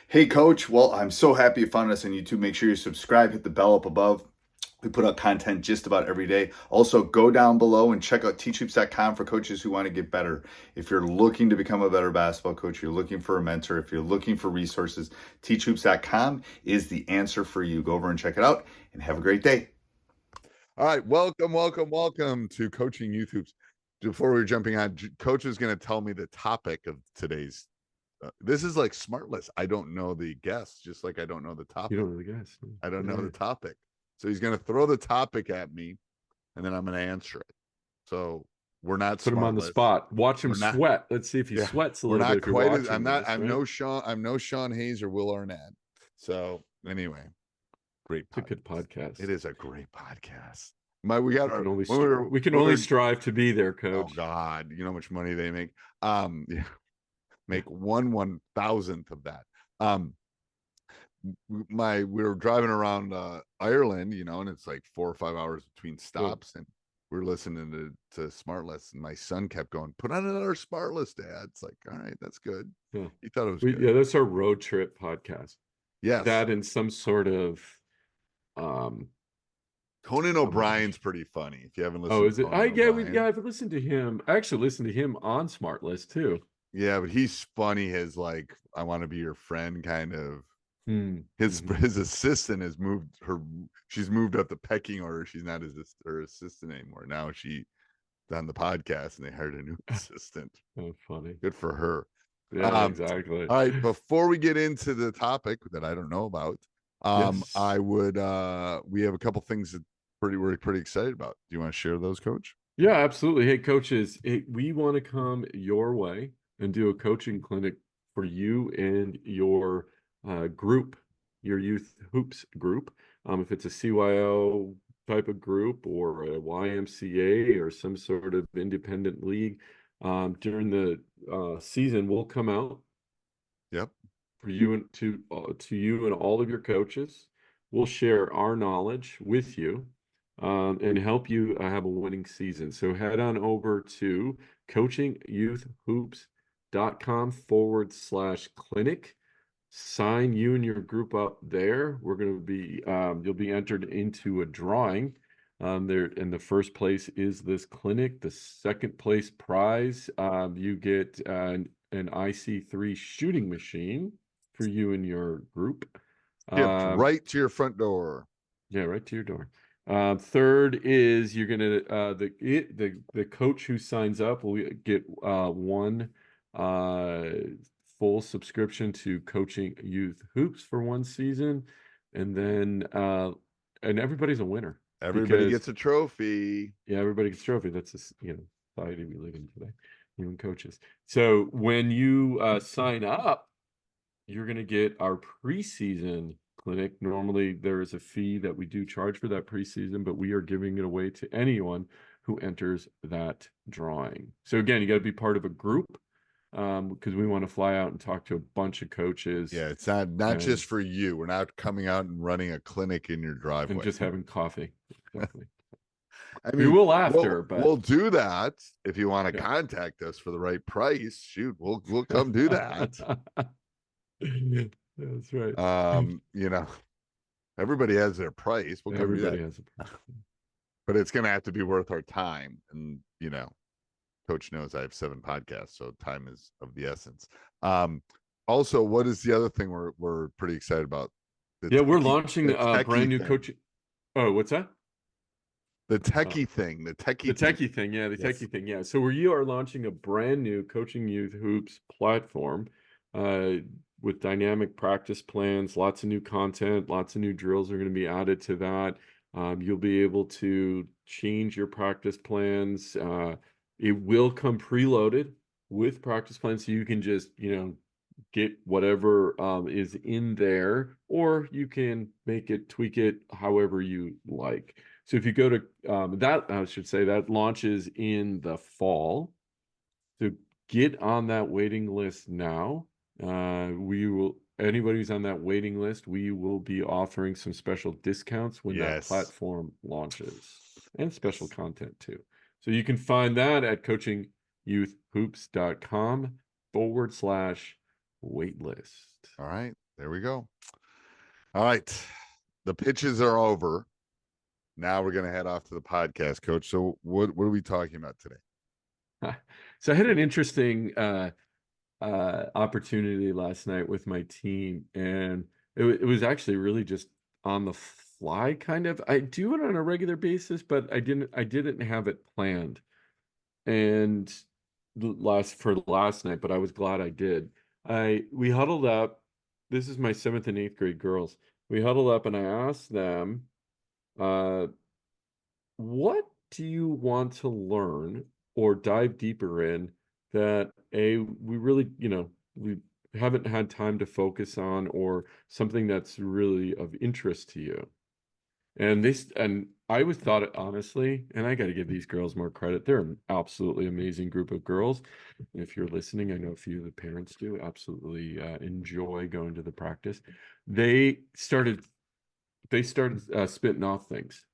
Hey, Coach. Well, I'm so happy you found us on YouTube. Make sure you subscribe, hit the bell up above. We put out content just about every day. Also, go down below and check out teachhoops.com for coaches who want to get better. If you're looking to become a better basketball coach, you're looking for a mentor, if you're looking for resources, teachhoops.com is the answer for you. Go over and check it out and have a great day. All right, welcome to Coaching Youth Hoops. Before we're jumping on, Coach is going to tell me the topic of today's. This is like smart list. I don't know the guests, just like I don't know the topic. You don't know the guys. I don't know the topic. So he's going to throw the topic at me, and then I'm going to answer it. So we're not Put him on the spot. Watch him sweat. Let's see if he sweats a little bit. We're not quite as I'm no Sean Hayes or Will Arnett. So anyway, great. It's a good podcast. It is a great podcast. We can only strive to be there, Coach. Oh God, you know how much money they make. Yeah, make 1/1000th of that. We were driving around Ireland, and it's like 4 or 5 hours between stops, and we're listening to Smart List, and my son kept going, "Put on another Smart List, Dad." It's like, all right, that's good. Yeah. He thought it was good. Yeah, that's our road trip podcast. Yes, that and some sort of Conan O'Brien's pretty funny. If you haven't listened, is it? I've listened to him. I actually listened to him on Smart List too. Yeah, but he's funny. His like, I want to be your friend kind of. His assistant has moved her. She's moved up the pecking order. She's not her assistant anymore. Now she's on the podcast, and they hired a new assistant. Oh, funny. Good for her. Yeah, exactly. All right, before we get into the topic that I don't know about, I would. We have a couple things that we're pretty excited about. Do you want to share those, Coach? Yeah, absolutely. Hey, coaches, we want to come your way and do a coaching clinic for you and your group, your youth hoops group. If it's a CYO type of group or a YMCA or some sort of independent league, during the season, we'll come out. Yep. For you and to you and all of your coaches. We'll share our knowledge with you and help you have a winning season. So head on over to coachingyouthhoops.com/clinic. Sign you and your group up there. We're going to be, you'll be entered into a drawing. There, and the first place is this clinic. The second place prize, you get an IC3 shooting machine for you and your group. Right to your front door. Yeah, right to your door. Third is you're gonna the coach who signs up will get one full subscription to Coaching Youth Hoops for one season, and then and everybody's a winner. Everybody gets a trophy. Yeah, everybody gets a trophy. That's the society we live in today, even coaches. So when you sign up, you're going to get our preseason clinic. Normally, there is a fee that we do charge for that preseason, but we are giving it away to anyone who enters that drawing. So again, you got to be part of a group because we want to fly out and talk to a bunch of coaches. Yeah, it's not just for you. We're not coming out and running a clinic in your driveway and just having coffee. Exactly. I mean, we will after, but we'll do that if you want to contact us for the right price. Shoot, we'll come do that. That's right. Everybody has their price. Everybody has a price. But it's going to have to be worth our time. And, Coach knows I have 7 podcasts, so time is of the essence. Also, what is the other thing we're pretty excited about? We're launching a brand new coaching. Oh, what's that? The techie thing. The techie thing. Yeah, the techie thing. Yeah. So we are launching a brand new Coaching Youth Hoops platform with dynamic practice plans, lots of new content, lots of new drills are going to be added to that. You'll be able to change your practice plans. It will come preloaded with practice plans, so you can just, get whatever is in there, or you can tweak it however you like. So if you go to that launches in the fall. So get on that waiting list now. Anybody who's on that waiting list, we will be offering some special discounts when that platform launches, and special content too. So you can find that at coachingyouthhoops.com/waitlist. All right. There we go. All right. The pitches are over. Now we're going to head off to the podcast, Coach. So what are we talking about today? So I had an interesting opportunity last night with my team, and it was actually really just on the fly, kind of. I do it on a regular basis, but I didn't have it planned. And last night, but I was glad I did. We huddled up. This is my 7th and 8th grade girls. We huddled up, and I asked them, uh, what do you want to learn or dive deeper in that we really, we haven't had time to focus on, or something that's really of interest to you? And I was thought it honestly, and I got to give these girls more credit. They're an absolutely amazing group of girls. If you're listening, I know a few of the parents do absolutely enjoy going to the practice. They started spitting off things.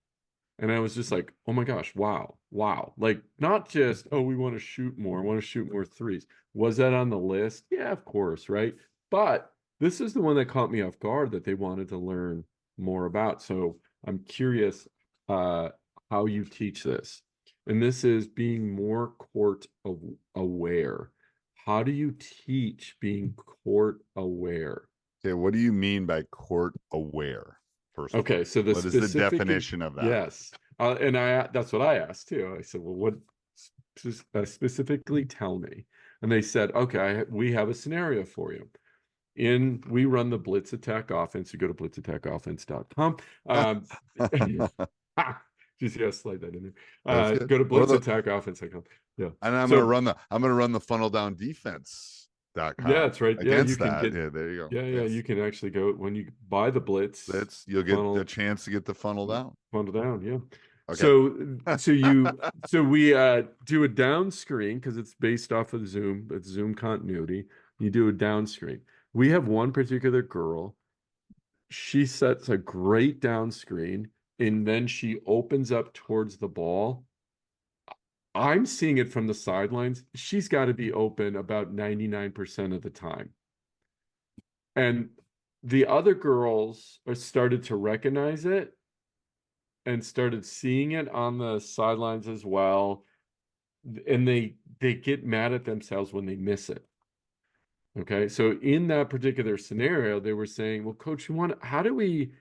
And I was just like, oh my gosh, wow, wow. Like, not just, oh, we want to shoot more, want to shoot more threes. Was that on the list? Yeah, of course, right? But this is the one that caught me off guard, that they wanted to learn more about. So I'm curious uh, how you teach this. And this is being more aware. How do you teach being court aware? Okay, what do you mean by court aware? First of all, Okay, so the what is the specific, definition of that? yes, and that's what I asked too. I said, well, what specifically tell me? And they said, okay, we have a scenario for you. We run the blitz attack offense. You go to blitzattackoffense.com. Just slide that in there. That's good. Go to blitzattackoffense.com. Yeah. And I'm So gonna run the funnel down defense.com. yeah, that's right. Yeah, Against you can that. get, Yeah, there you go. yeah, you can actually go when you buy the blitz. You'll get the chance to get the funnel down. Funnel down, yeah. Okay. So we do a down screen because it's based off of Zoom. It's Zoom continuity. You do a down screen. We have one particular girl. She sets a great down screen, and then she opens up towards the ball. I'm seeing it from the sidelines. She's got to be open about 99% of the time. And the other girls started to recognize it and started seeing it on the sidelines as well. And they get mad at themselves when they miss it. Okay. So in that particular scenario, they were saying, well, coach, how do we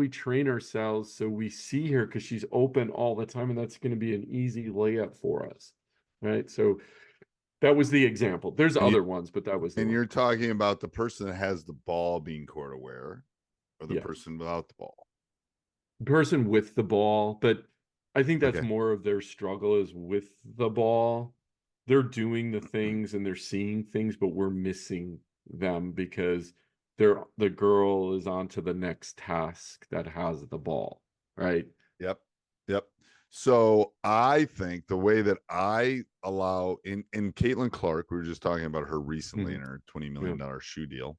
train ourselves so we see her, because she's open all the time, and that's going to be an easy layup for us. Right. So that was the example. There's other ones, but that was the And one. you're talking about the person that has the ball being court aware, or the Yes. person without the ball? Person with the ball, but I think that's Okay. more of their struggle is with the ball. They're doing the things and they're seeing things, but we're missing them because the girl is on to the next task that has the ball, right? Yep. So I think the way that I allow in Caitlin Clark, we were just talking about her recently in her $20 million shoe deal,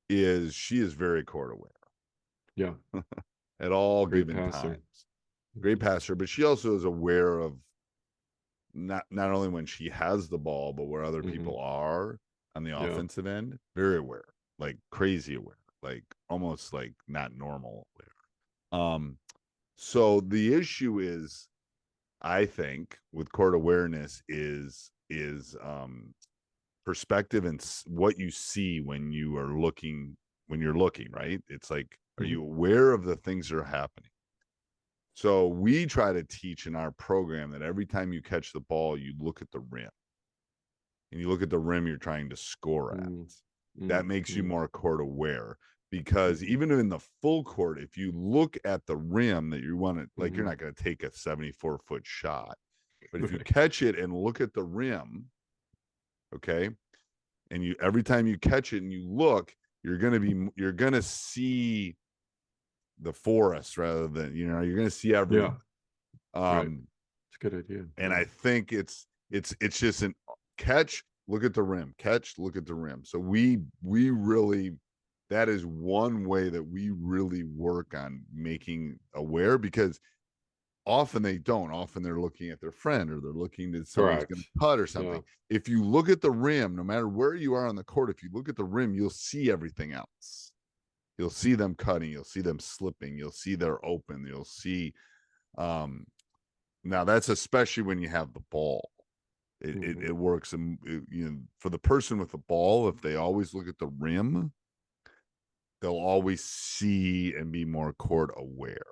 is she is very court aware. Yeah. At all Great given passer. times. Great passer, but she also is aware of not only when she has the ball, but where other people are on the offensive end. Very aware, like crazy aware, like almost like not normal aware. So the issue is, I think, with court awareness is perspective and what you see when you're looking, right? It's like, are you aware of the things that are happening? So we try to teach in our program that every time you catch the ball, you look at the rim. And you look at the rim you're trying to score at. That makes you more court aware, because even in the full court, if you look at the rim that you want to, like, you're not going to take a 74-foot shot. But if you catch it and look at the rim, okay, and you every time you catch it and you look, you're going to see the forest rather than, you're going to see everything. Right. It's a good idea. And I think it's just an catch, look at the rim, catch, look at the rim. So we really, that is one way that we really work on making aware, because often they don't. Often they're looking at their friend, or they're looking to someone's going Correct. to cut or Yeah. something. If you look at the rim, no matter where you are on the court, if you look at the rim, you'll see everything else. You'll see them cutting, you'll see them slipping, you'll see they're open, you'll see now that's especially when you have the ball. It works, and for the person with the ball, if they always look at the rim, they'll always see and be more court aware.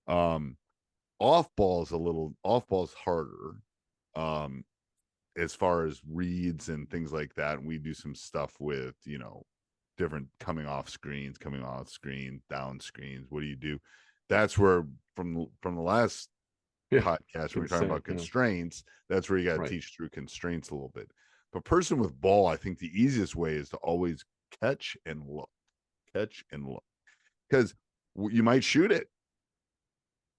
Off ball's harder, as far as reads and things like that. And we do some stuff with different coming off screens, down screens. What do you do? That's where from the last podcast when we're talking about constraints, that's where you got to teach through constraints a little bit. But person with ball, I think the easiest way is to always catch and look, because you might shoot it,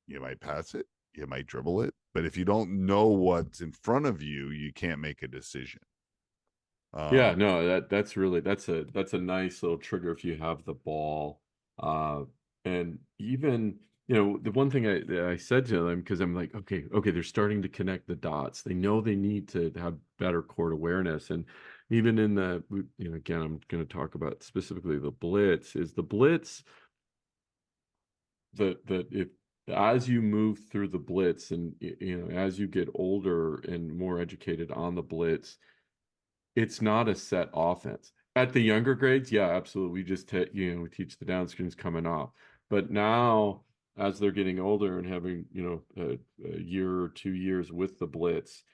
you might pass it, you might dribble it, but if you don't know what's in front of you, you can't make a decision. Yeah, no, that's a nice little trigger if you have the ball. And even, the one thing I said to them, because I'm like, okay, they're starting to connect the dots. They know they need to have better court awareness. And even in again, I'm going to talk about specifically the blitz, that if as you move through the blitz and as you get older and more educated on the blitz, it's not a set offense. At the younger grades, yeah, absolutely. We just we teach the down screens coming off. But now, as they're getting older and having a year or 2 years with the blitz,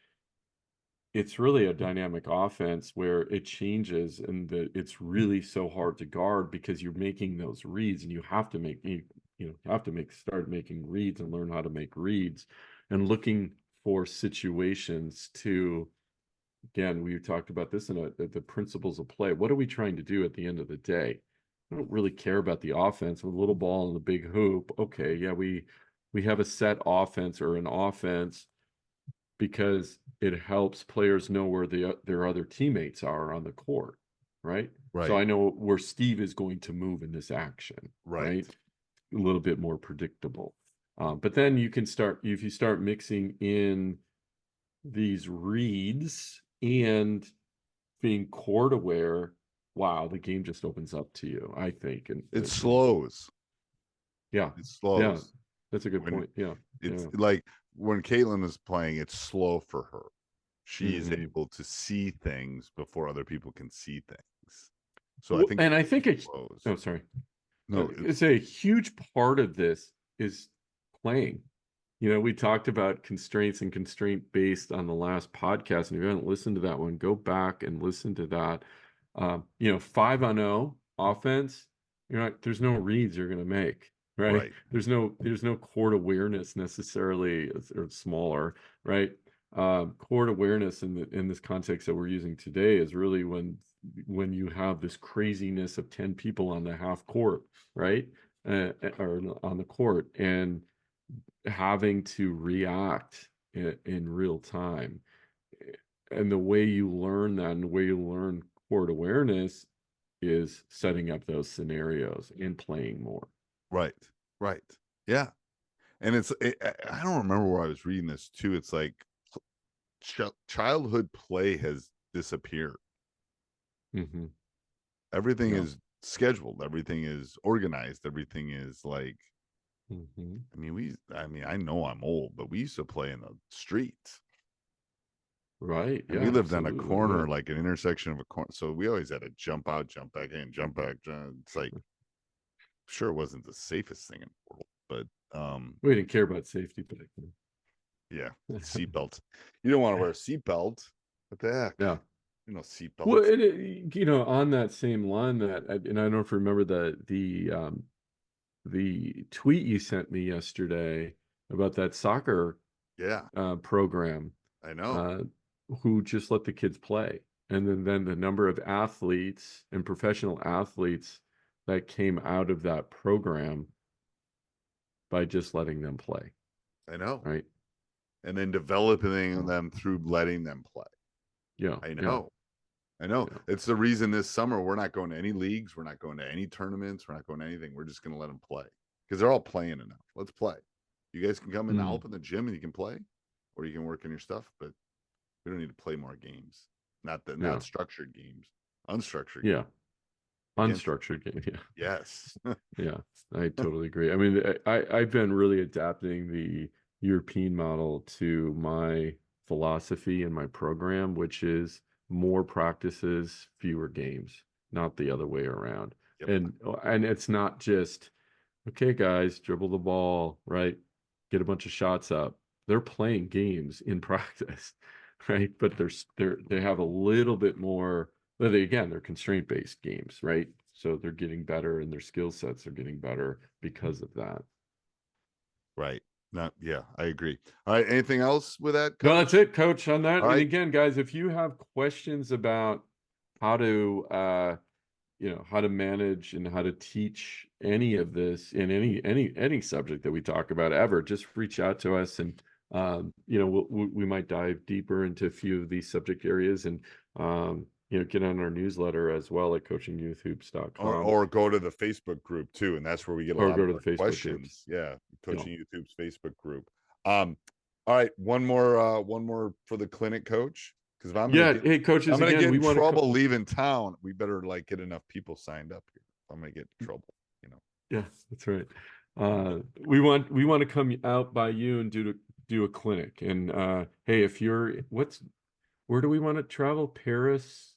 it's really a dynamic offense where it changes, and it's really so hard to guard because you're making those reads, and you have to start making reads and learn how to make reads, and looking for situations to. Again, we talked about this in the principles of play. What are we trying to do at the end of the day? I don't really care about the offense with a little ball and the big hoop. Okay, yeah, we have a set offense or an offense because it helps players know where their other teammates are on the court, right? Right. So I know where Steve is going to move in this action, right? A little bit more predictable. But then you can start, if you start mixing in these reads and being court aware, wow, the game just opens up to you, I think. And it slows. Yeah. It slows. Yeah. That's a good point. Yeah. It's like when Caitlin is playing, it's slow for her. She is able to see things before other people can see things. So I think it's slows. Oh, sorry. No, it's a huge part of this is playing. We talked about constraints and constraint based on the last podcast. And if you haven't listened to that one, go back and listen to that. 5-on-0 offense, there's no reads you're going to make, right? There's no court awareness necessarily, or smaller, right? Court awareness in this context that we're using today is really when you have this craziness of 10 people on the half court, right? Or on the court, and having to react in real time. And the way you learn that, and the way you learn court awareness, is setting up those scenarios and playing more. Right. Yeah. And I don't remember where I was reading this too. It's like childhood play has disappeared. Everything is scheduled. Everything is organized. Everything is like, I know I'm old, but we used to play in the streets. Right. And we lived on a corner, like an intersection of a corner. So we always had to jump out, jump back in, jump back. It's like, sure, it wasn't the safest thing in the world, but we didn't care about safety back then. Yeah, seatbelt. You don't want to wear a seatbelt. What the heck? Yeah. Seatbelt. Well, on that same line, and I don't know if you remember the tweet you sent me yesterday about that soccer program. I know. Who just let the kids play, and then the number of athletes and professional athletes that came out of that program by just letting them play. I know. Right. And then developing them through letting them play. Yeah. I know. Yeah. It's the reason this summer we're not going to any leagues. We're not going to any tournaments. We're not going to anything. We're just going to let them play because they're all playing enough. Let's play. You guys can come and help in the gym and you can play, or you can work on your stuff, but we don't need to play more games. Not structured games, unstructured Yeah. games. Unstructured game. Yeah. Yes. Yeah, I totally agree. I mean, I've been really adapting the European model to my philosophy and my program, which is more practices, fewer games, not the other way around. Yep. And it's not just, okay, guys, dribble the ball, right? Get a bunch of shots up. They're playing games in practice, right? But they have a little bit more. But they're constraint-based games, right? So they're getting better, and their skill sets are getting better because of that. Right. Yeah, I agree. All right. Anything else with that, Coach? No, that's it, Coach, on that. All And right. again, guys, if you have questions about how to how to manage and how to teach any of this in any subject that we talk about ever, just reach out to us, and we might dive deeper into a few of these subject areas, and get on our newsletter as well at coachingyouthhoops.com. Or go to the Facebook group too, and that's where we get a lot of our questions. Yeah, Coaching Youth Hoops Facebook group. All right, one more for the clinic, Coach. Because if I'm hey, coaches, I'm gonna get in trouble leaving town. We better get enough people signed up here. I'm gonna get in trouble. Yeah, that's right. We want to come out by you and do a clinic. And hey, if you're where do we want to travel? Paris,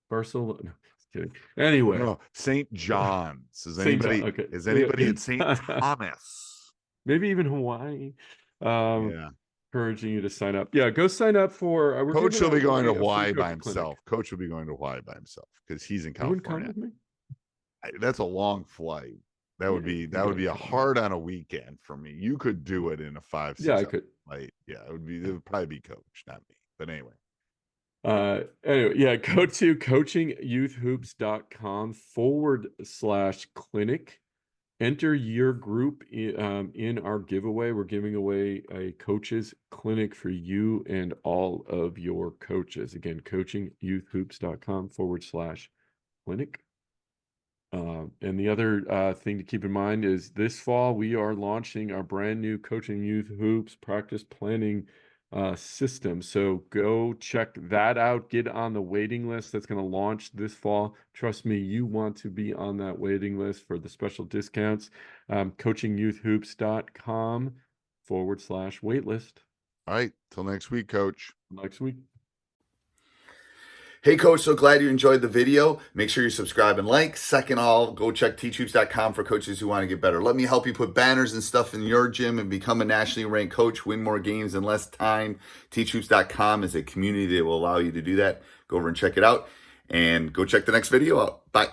Barcelona? No, just kidding. Anyway, no, St. John's. Is anybody in St. Thomas? Maybe even Hawaii. Yeah. Encouraging you to sign up. Yeah, go sign up for. Coach will be going to Hawaii by himself. Coach will be going to Hawaii by himself because he's in California. Come with me? That's a long flight. That would be a hard on a weekend for me. You could do it in a 5-6 I could. flight. Yeah, it would probably be Coach, not me. But anyway. Go to coachingyouthhoops.com/clinic. Enter your group in our giveaway. We're giving away a coaches clinic for you and all of your coaches. Again, coachingyouthhoops.com/clinic. And the other thing to keep in mind is this fall we are launching our brand new Coaching Youth Hoops practice planning system. So go check that out. Get on the waiting list that's going to launch this fall. Trust me, you want to be on that waiting list for the special discounts. coachingyouthhoops.com/waitlist. All right. Till next week, Coach. Next week. Hey, Coach, so glad you enjoyed the video. Make sure you subscribe and like. Second all, go check teachhoops.com for coaches who want to get better. Let me help you put banners and stuff in your gym and become a nationally ranked coach, win more games in less time. Teachhoops.com is a community that will allow you to do that. Go over and check it out, and go check the next video out. Bye.